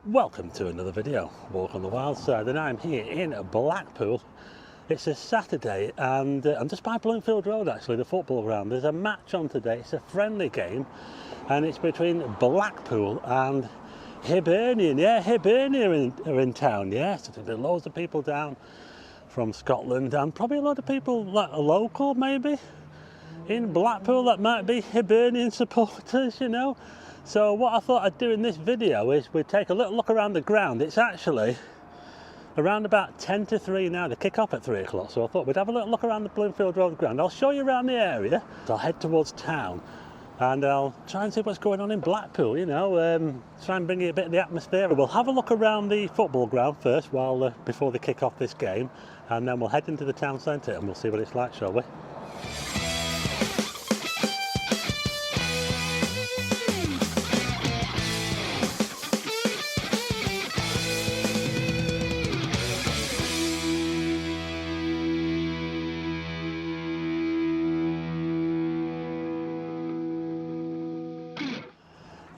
Welcome to another video, Walk on the Wild Side, and I'm here in Blackpool. It's a Saturday and I'm just by Bloomfield Road actually, the football ground. There's a match on today, it's a friendly game and it's between Blackpool and Hibernian. Yeah, Hibernian are in town, yeah, so there'll be loads of people down from Scotland and probably a lot of people that are local maybe in Blackpool that might be Hibernian supporters, you know. So what I thought I'd do in this video is we'd take a little look around the ground. It's actually around about 10 to 3 now, they kick off at 3 o'clock, so I thought we'd have a little look around the Bloomfield Road ground. I'll show you around the area, so I'll head towards town and I'll try and see what's going on in Blackpool, you know, try and bring you a bit of the atmosphere. We'll have a look around the football ground first before they kick off this game, and then we'll head into the town centre and we'll see what it's like, shall we?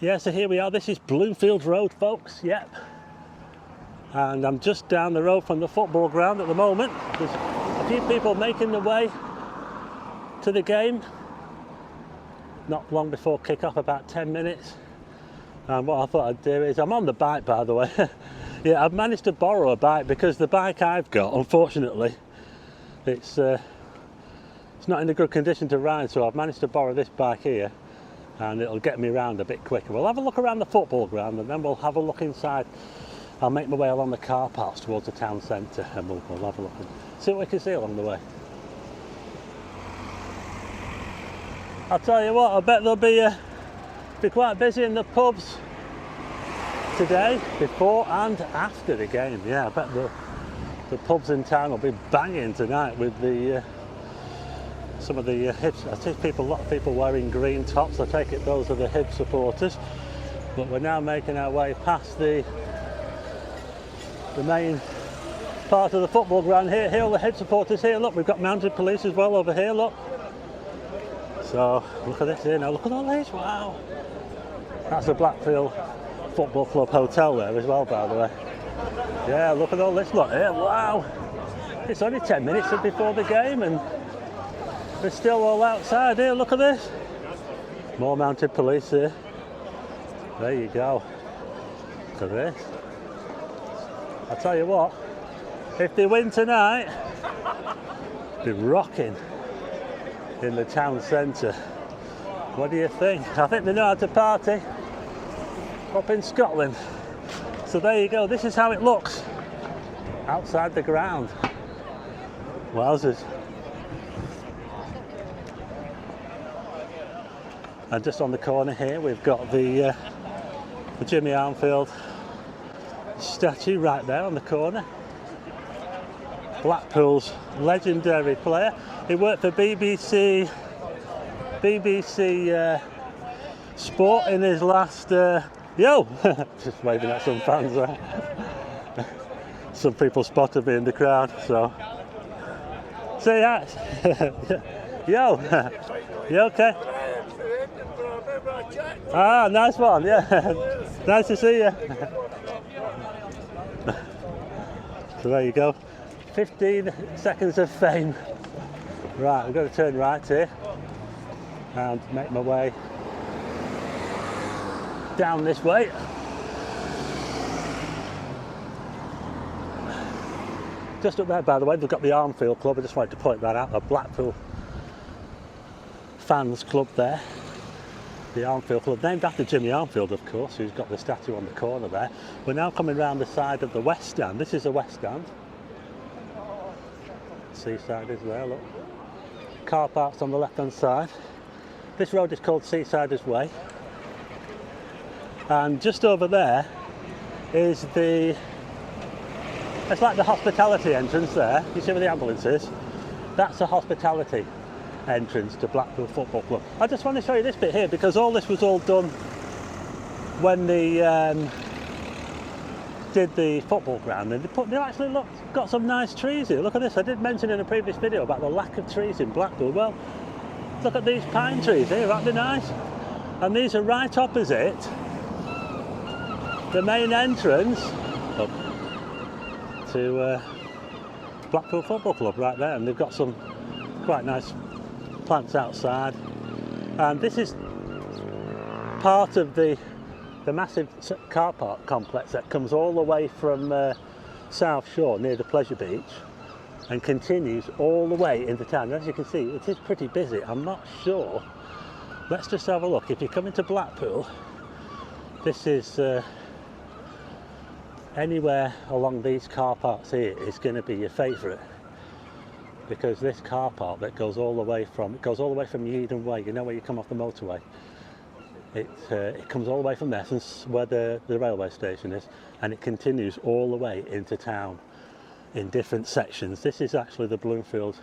Yeah, so here we are, this is Bloomfield Road, folks, yep. And I'm just down the road from the football ground at the moment. There's a few people making their way to the game. Not long before kick-off, about 10 minutes. And what I thought I'd do is, I'm on the bike by the way. Yeah, I've managed to borrow a bike because the bike I've got, unfortunately, it's not in a good condition to ride, so I've managed to borrow this bike here. And it'll get me around a bit quicker. We'll have a look around the football ground and then we'll have a look inside. I'll make my way along the car parks towards the town centre and we'll have a look and see what we can see along the way. I'll tell you what, I bet they'll be quite busy in the pubs today, before and after the game. Yeah, I bet the pubs in town will be banging tonight with the some of the Hibs. I see a lot of people wearing green tops. I take it those are the Hibs supporters. But we're now making our way past the main part of the football ground here. Here are the Hibs supporters here. Look, we've got mounted police as well over here, look. So, look at this here now. Look at all these, wow. That's the Blackpool Football Club Hotel there as well, by the way. Yeah, look at all this lot here, wow. It's only 10 minutes before the game and they're still all outside here, look at this. More mounted police here. There you go. Look at this. I'll tell you what, if they win tonight, they're rocking in the town centre. What do you think? I think they know how to party up in Scotland. So there you go, this is how it looks outside the ground. Wowzers. And just on the corner here, we've got the Jimmy Armfield statue right there on the corner. Blackpool's legendary player. He worked for BBC Sport in his last. Yo, just waving at some fans there. Some people spotted me in the crowd, so. Say that. Yo, you okay? Ah, nice one, yeah. Nice to see you. So there you go. 15 seconds of fame. Right, I'm going to turn right here and make my way down this way. Just up there, by the way, they've got the Armfield Club. I just wanted to point that out. The Blackpool fans club there. The Armfield Club, named after Jimmy Armfield, of course, who's got the statue on the corner there. We're now coming round the side of the West Stand. This is the West Stand. Seasiders there, look. Car parks on the left-hand side. This road is called Seasiders Way. And just over there is it's like the hospitality entrance there. You see where the ambulance is? That's the hospitality entrance to Blackpool Football Club. I just want to show you this bit here because all this was all done when they did the football ground, and they actually got some nice trees here. Look at this. I did mention in a previous video about the lack of trees in Blackpool. Well, look at these pine trees here, that'd be nice. And these are right opposite the main entrance to Blackpool Football Club right there, and they've got some quite nice plants outside. And this is part of the massive car park complex that comes all the way from South Shore near the Pleasure Beach and continues all the way into town. As you can see, it is pretty busy. I'm not sure. Let's just have a look. If you're coming to Blackpool, this is anywhere along these car parks here is going to be your favourite, because this car park that goes all the way from Yeadon Way, you know, where you come off the motorway, it comes all the way from there, since where the railway station is, and it continues all the way into town in different sections. This is actually the Bloomfield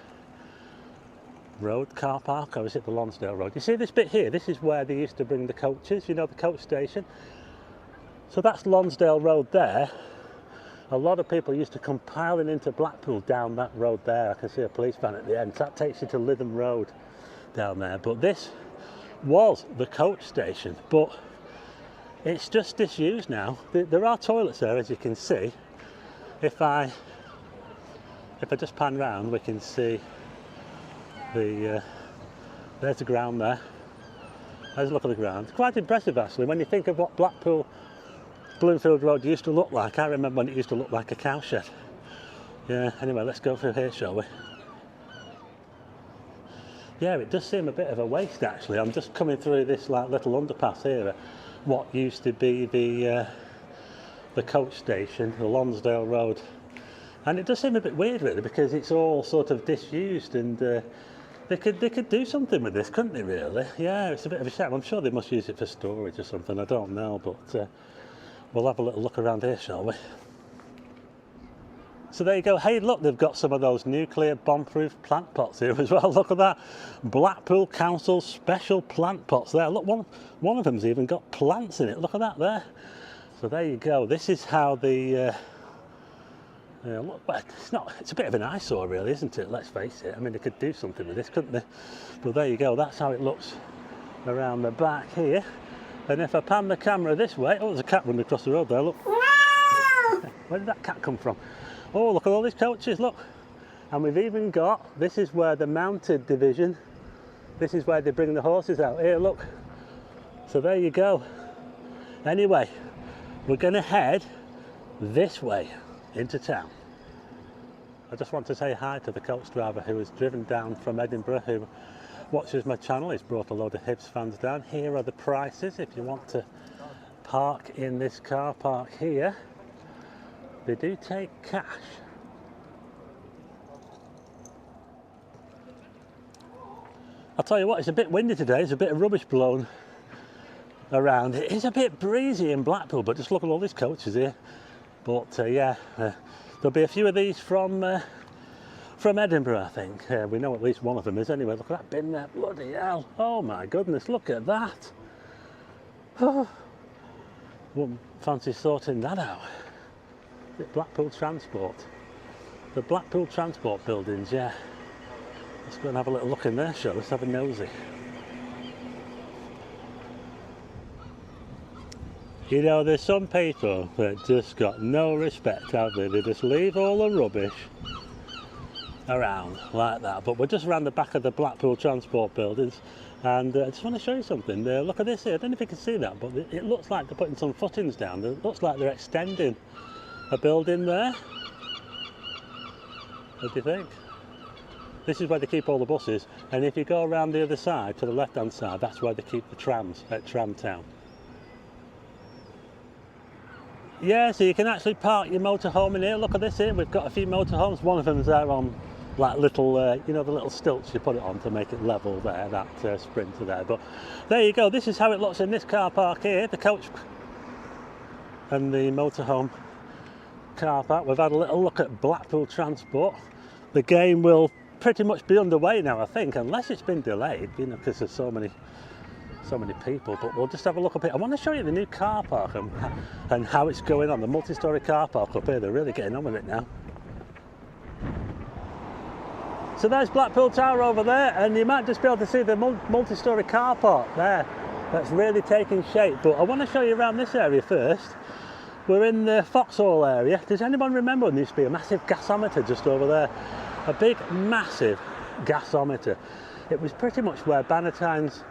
Road car park, or is it the Lonsdale Road? You see this bit here? This is where they used to bring the coaches, you know, the coach station. So that's Lonsdale Road there. A lot of people used to come piling into Blackpool down that road there. I can see a police van at the end. So that takes you to Lytham Road down there. But this was the coach station, but it's just disused now. There are toilets there, as you can see. If I just pan round, we can see there's the ground there. Let's look at the ground. Quite impressive, actually, when you think of what Bloomfield Road used to look like. I remember when it used to look like a cowshed. Yeah, anyway, let's go through here, shall we? Yeah, it does seem a bit of a waste, actually. I'm just coming through this like little underpass here, what used to be the coach station, the Lonsdale Road. And it does seem a bit weird, really, because it's all sort of disused, and they could do something with this, couldn't they, really? Yeah, it's a bit of a shame. I'm sure they must use it for storage or something, I don't know, but we'll have a little look around here, shall we? So there you go. Hey, look, they've got some of those nuclear bomb-proof plant pots here as well. Look at that. Blackpool Council special plant pots there. Look, one of them's even got plants in it. Look at that there. So there you go. This is how the... look, it's a bit of an eyesore, really, isn't it? Let's face it. I mean, they could do something with this, couldn't they? But there you go. That's how it looks around the back here. And if I pan the camera this way... Oh, there's a cat running across the road there, look. Where did that cat come from? Oh, look at all these coaches, look. And we've even got... This is where the mounted division... This is where they bring the horses out. Here, look. So there you go. Anyway, we're going to head this way into town. I just want to say hi to the coach driver who has driven down from Edinburgh, who watches my channel. He's brought a load of Hibs fans down. Here are the prices if you want to park in this car park here. They do take cash. I'll tell you what, it's a bit windy today. There's a bit of rubbish blown around. It is a bit breezy in Blackpool, but just look at all these coaches here. But yeah, there'll be a few of these from Edinburgh, I think. We know at least one of them is anyway. Look at that bin there, bloody hell. Oh my goodness, look at that. Oh, wouldn't fancy sorting that out. Is it Blackpool Transport? The Blackpool Transport buildings, yeah. Let's go and have a little look in there, shall we? Let's have a nosy. You know, there's some people that just got no respect out there. They just leave all the rubbish around like that. But we're just around the back of the Blackpool Transport buildings, and I just want to show you something. Look at this here. I don't know if you can see that, but it looks like they're putting some footings down. It looks like they're extending a building there. What do you think? This is where they keep all the buses, and if you go around the other side, to the left-hand side, that's where they keep the trams at Tramtown. Yeah, so you can actually park your motorhome in here. Look at this here. We've got a few motorhomes. One of them's there on like little, you know, the little stilts you put it on to make it level there, that Sprinter there. But there you go. This is how it looks in this car park here, the coach and the motorhome car park. We've had a little look at Blackpool Transport. The game will pretty much be underway now, I think, unless it's been delayed, you know, because there's so many people. But we'll just have a look up here. I want to show you the new car park and how it's going on, the multi-storey car park up here. They're really getting on with it now. So there's Blackpool Tower over there, and you might just be able to see the multi-storey car park there. That's really taking shape. But I want to show you around this area first. We're in the Foxhall area. Does anyone remember when there used to be a massive gasometer just over there? A big, massive gasometer. It was pretty much where Bannatyne's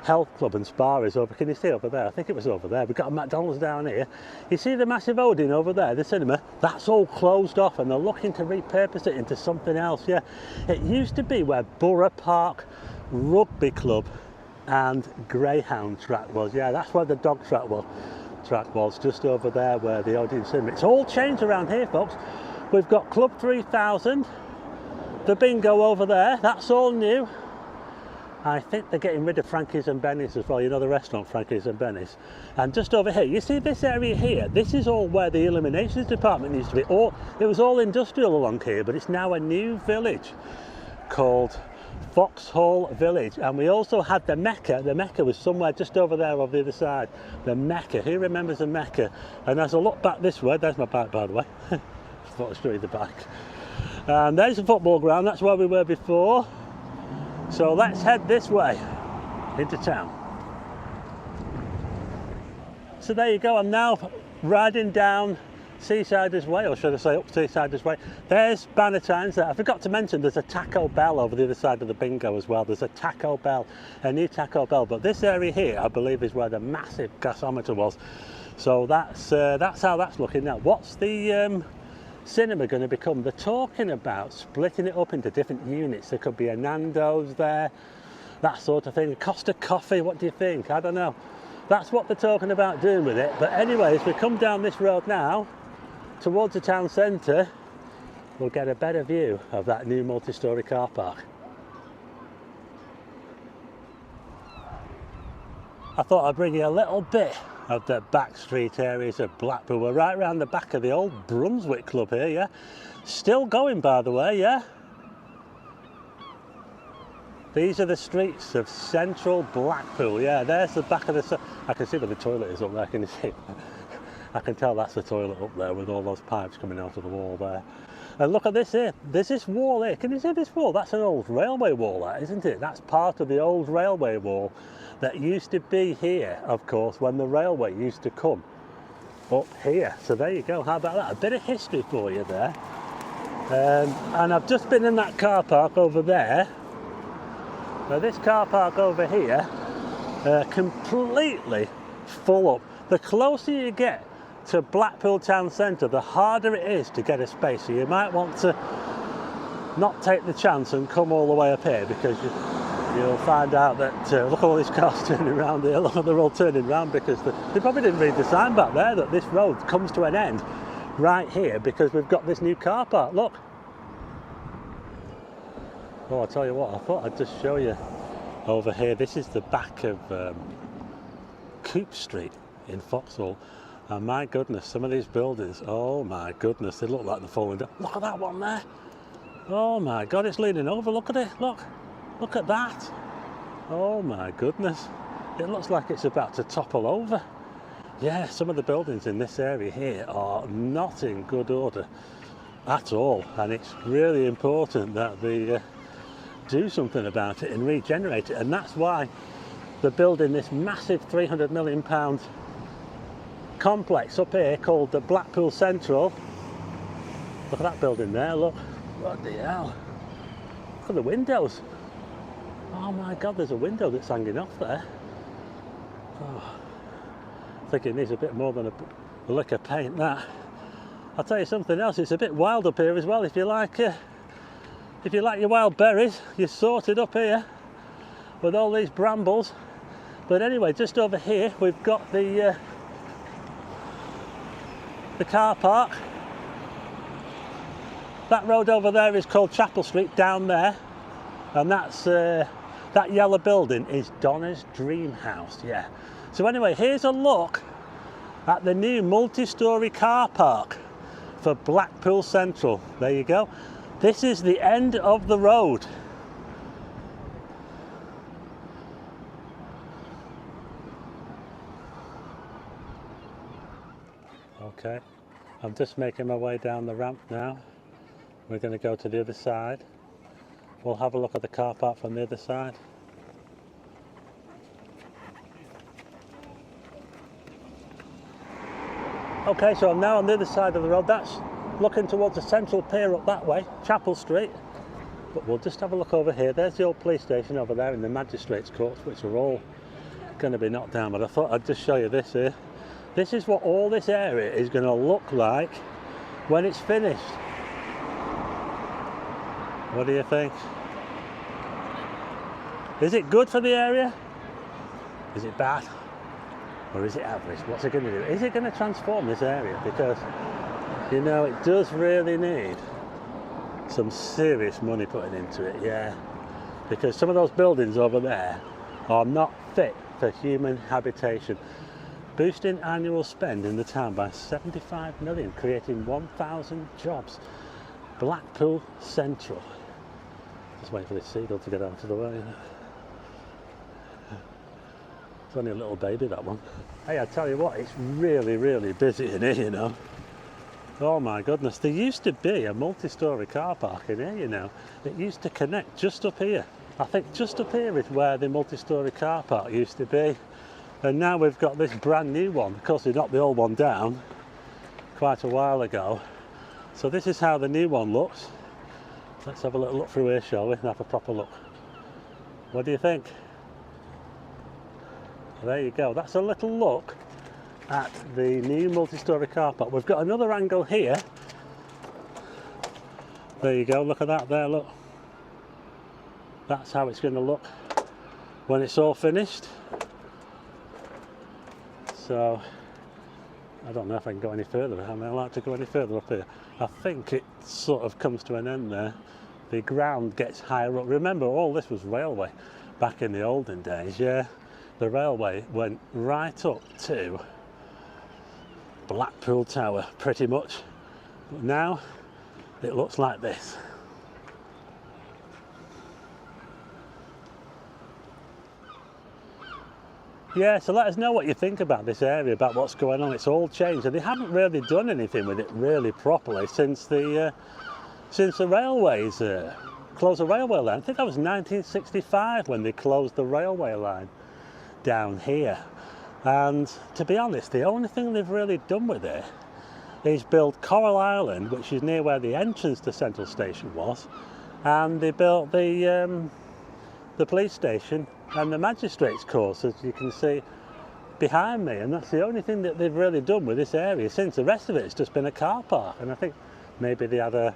Health Club and Spa is over. Can you see over there? I think it was over there. We've got a McDonald's down here. You see the massive Odeon over there, the cinema? That's all closed off and they're looking to repurpose it into something else, yeah. It used to be where Borough Park Rugby Club and Greyhound track was. Yeah, that's where the dog track was, just over there where the Odeon cinema. It's all changed around here, folks. We've got Club 3000, the bingo over there, that's all new. I think they're getting rid of Frankie's and Benny's as well, you know, the restaurant Frankie's and Benny's. And just over here, you see this area here, this is all where the eliminations department used to be. It was all industrial along here, but it's now a new village called Foxhall Village. And we also had the Mecca. The Mecca was somewhere just over there on the other side. The Mecca, who remembers the Mecca? And as I look back this way, there's my bike by the way. I thought I'd show you the bike. And there's the football ground, that's where we were before. So let's head this way into town. So there you go, I'm now riding down Seasiders Way, or should I say up Seasiders Way. There's Bannatyne's there. I forgot to mention there's a Taco Bell over the other side of the bingo as well. There's a Taco Bell, a new Taco Bell. But this area here, I believe, is where the massive gasometer was. So that's how that's looking now. What's the cinema going to become? They're talking about splitting it up into different units. There could be a Nando's there, that sort of thing. A Costa Coffee, what do you think? I don't know. That's what they're talking about doing with it. But anyway, as we come down this road now towards the town centre, we'll get a better view of that new multi-storey car park. I thought I'd bring you a little bit of the back street areas of Blackpool. We're right around the back of the old Brunswick Club here, yeah? Still going, by the way, yeah? These are the streets of central Blackpool, yeah, there's the back of the... I can see where the toilet is up there, can you see? I can tell that's the toilet up there with all those pipes coming out of the wall there. And look at this here, there's this wall here. Can you see this wall? That's an old railway wall, that, isn't it? That's part of the old railway wall that used to be here, of course, when the railway used to come up here. So there you go, how about that? A bit of history for you there. And I've just been in that car park over there. Now this car park over here, completely full up. The closer you get to Blackpool town centre, the harder it is to get a space. So you might want to not take the chance and come all the way up here, because you'll find out that look at all these cars turning around here. Look, they're all turning around because they probably didn't read the sign back there that this road comes to an end right here because we've got this new car park. Look. Oh, I'll tell you what, I thought I'd just show you over here. This is the back of Coop Street in Foxhall. And my goodness, some of these buildings, oh my goodness, they look like they're falling down. Look at that one there. Oh my God, it's leaning over. Look at it. Look at that. Oh my goodness. It looks like it's about to topple over. Yeah, some of the buildings in this area here are not in good order at all. And it's really important that they do something about it and regenerate it. And that's why they're building this massive £300 million complex up here called the Blackpool Central. Look at that building there, look. What the hell? Look at the windows. Oh my God, there's a window that's hanging off there. Oh, I think it needs a bit more than a lick of paint, that. I'll tell you something else, it's a bit wild up here as well. If you like your wild berries, you're sorted up here with all these brambles. But anyway, just over here we've got the car park. That road over there is called Chapel Street, down there, and that's that yellow building is Donna's Dream House. Yeah. So anyway, here's a look at the new multi-storey car park for Blackpool Central. There you go. This is the end of the road. Okay, I'm just making my way down the ramp now. We're going to go to the other side. We'll have a look at the car park from the other side. Okay, so I'm now on the other side of the road. That's looking towards the central pier up that way, Chapel Street. But we'll just have a look over here. There's the old police station over there in the magistrates' courts, which are all going to be knocked down. But I thought I'd just show you this here. This is what all this area is going to look like when it's finished. What do you think? Is it good for the area? Is it bad? Or is it average? What's it going to do? Is it going to transform this area? Because, you know, it does really need some serious money putting into it, yeah. Because some of those buildings over there are not fit for human habitation. Boosting annual spend in the town by 75 million, creating 1,000 jobs. Blackpool Central. Just waiting for this seagull to get out of the way. It's only a little baby, that one. Hey, I tell you what, it's really, really busy in here, you know. Oh my goodness, there used to be a multi-storey car park in here, you know. It used to connect just up here. I think just up here is where the multi-storey car park used to be. And now we've got this brand new one. Of course, they knocked the old one down quite a while ago. So this is how the new one looks. Let's have a little look through here, shall we? And have a proper look. What do you think? There you go. That's a little look at the new multi-storey car park. We've got another angle here. There you go. Look at that there. Look. That's how it's going to look when it's all finished. So I don't know if I can go any further. Am I allowed to go any further up here? I think it sort of comes to an end there. The ground gets higher up. Remember, all this was railway back in the olden days, yeah. The railway went right up to Blackpool Tower, pretty much. But now it looks like this. Yeah, so let us know what you think about this area, about what's going on. It's all changed, and they haven't really done anything with it really properly since the railways closed the railway line. I think that was 1965 when they closed the railway line down here. And to be honest, the only thing they've really done with it is build Coral Island, which is near where the entrance to Central Station was, and they built the police station and the magistrates' course, as you can see behind me, and that's the only thing that they've really done with this area since. The rest of it's just been a car park, and I think maybe they had a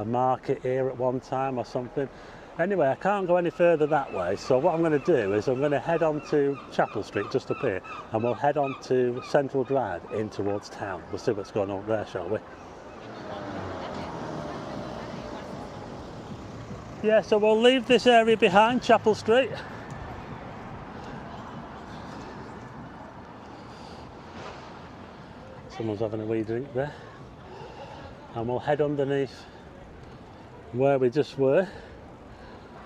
market here at one time or something. Anyway, I can't go any further that way, so what I'm going to do is I'm going to head on to Chapel Street, just up here, and we'll head on to Central Drive in towards town. We'll see what's going on there, shall we? Yeah, so we'll leave this area behind, Chapel Street. Someone's having a wee drink there. And we'll head underneath where we just were.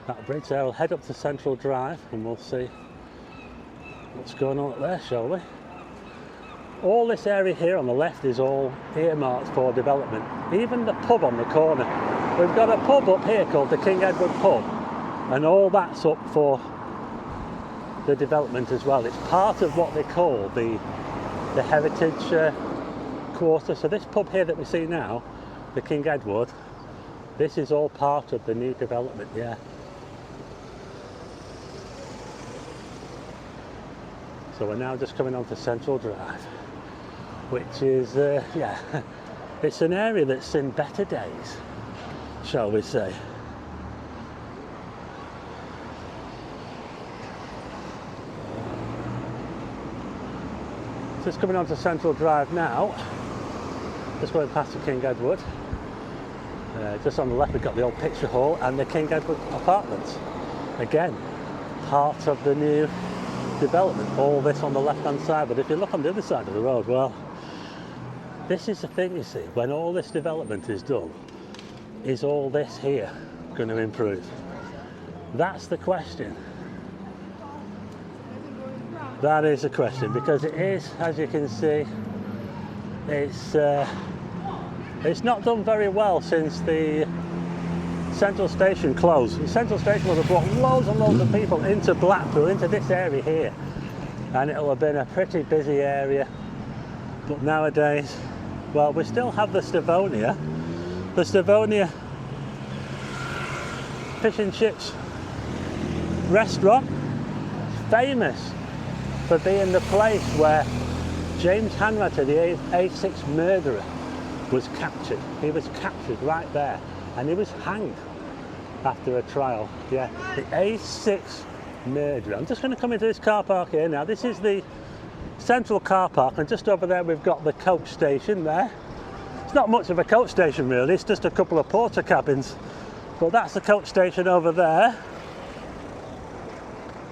That bridge there, we'll head up to Central Drive and we'll see what's going on up there, shall we? All this area here on the left is all earmarked for development. Even the pub on the corner. We've got a pub up here called the King Edward Pub, and all that's up for the development as well. It's part of what they call the heritage quarter. So this pub here that we see now, the King Edward, this is all part of the new development, yeah. So we're now just coming onto Central Drive, which is, yeah, it's an area that's seen better days, shall we say. Just coming onto Central Drive now, just going past the King Edward. Just on the left we've got the old picture hall and the King Edward apartments. Again, part of the new development, all this on the left hand side. But if you look on the other side of the road, well, this is the thing, you see, when all this development is done, is all this here going to improve? That's the question. That is the question, because it is, as you can see, it's not done very well since the Central Station closed. The Central Station would have brought loads and loads of people into Blackpool, into this area here, and it'll have been a pretty busy area But nowadays, well, we still have the Stavonia fish and chips restaurant, famous for being the place where James Hanratter, the A6 murderer, was captured. He was captured right there, and he was hanged after a trial. Yeah, the A6 murderer. I'm just going to come into this car park here now. This is the central car park, and just over there we've got the coach station there. It's not much of a coach station really, it's just a couple of porter cabins, but that's the coach station over there.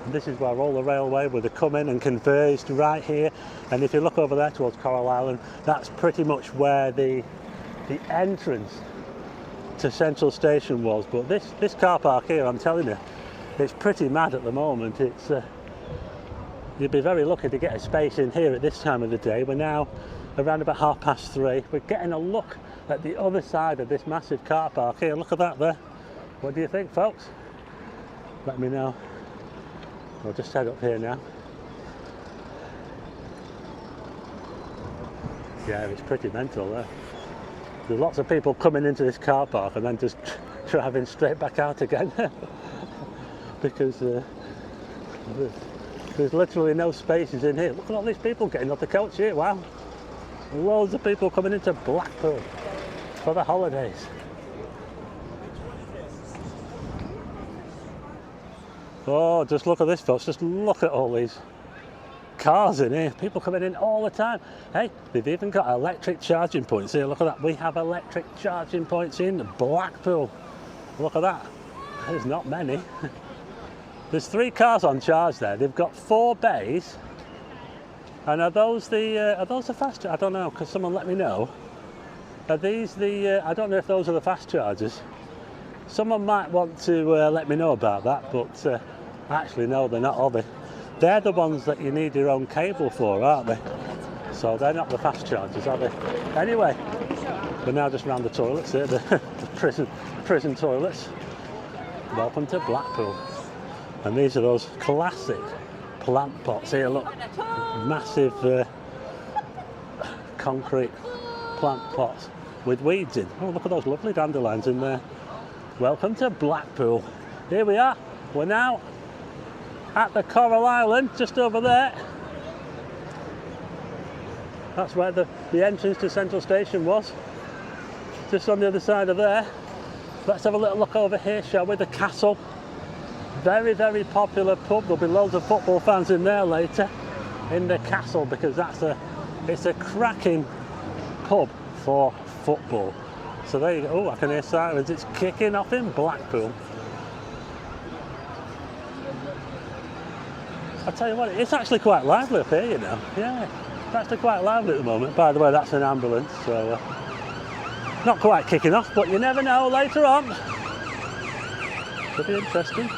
And this is where all the railway would have come in and converged right here. And if you look over there towards Coral Island, that's pretty much where the entrance to Central Station was. But this car park here, I'm telling you, it's pretty mad at the moment. It's you'd be very lucky to get a space in here at this time of the day. We're now around about 3:30. We're getting a look at the other side of this massive car park here. Look at that there. What do you think, folks? Let me know. We'll just head up here now. Yeah, it's pretty mental there. There's lots of people coming into this car park and then just driving straight back out again because there's literally no spaces in here. Look at all these people getting off the coach here. Wow, loads of people coming into Blackpool for the holidays. Oh, just look at this, folks. Just look at all these cars in here. People coming in all the time. Hey, they've even got electric charging points here. Look at that. We have electric charging points in Blackpool. Look at that. There's not many. There's 3 cars on charge there. They've got 4 bays. And are those the fast? I don't know. Could someone let me know? Are these the? I don't know if those are the fast chargers. Someone might want to let me know about that, but actually no, they're not, are they? They're the ones that you need your own cable for, aren't they? So they're not the fast chargers, are they? Anyway, we're now just round the toilets here, the prison toilets. Welcome to Blackpool. And these are those classic plant pots here, look. Massive concrete plant pots with weeds in. Oh, look at those lovely dandelions in there. Welcome to Blackpool. Here we are. We're now at the Coral Island, just over there. That's where the entrance to Central Station was. Just on the other side of there. Let's have a little look over here, shall we? The Castle. Very, very popular pub. There'll be loads of football fans in there later, in the Castle, because it's a cracking pub for football. So there you go. Oh, I can hear sirens. It's kicking off in Blackpool. I tell you what, it's actually quite lively up here, you know. Yeah, it's actually quite lively at the moment. By the way, that's an ambulance, so not quite kicking off, but you never know later on. Could be interesting.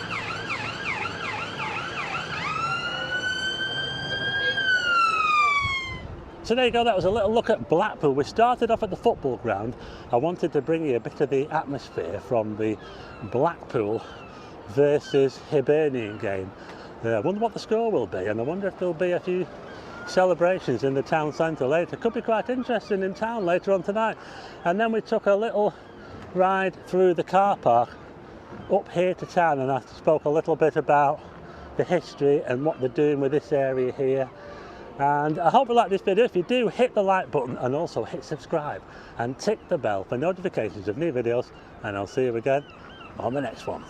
So there you go, that was a little look at Blackpool. We started off at the football ground. I wanted to bring you a bit of the atmosphere from the Blackpool versus Hibernian game. I wonder what the score will be, and I wonder if there'll be a few celebrations in the town centre later. Could be quite interesting in town later on tonight. And then we took a little ride through the car park up here to town, and I spoke a little bit about the history and what they're doing with this area here. And I hope you like this video. If you do, hit the like button and also hit subscribe and tick the bell for notifications of new videos, and I'll see you again on the next one.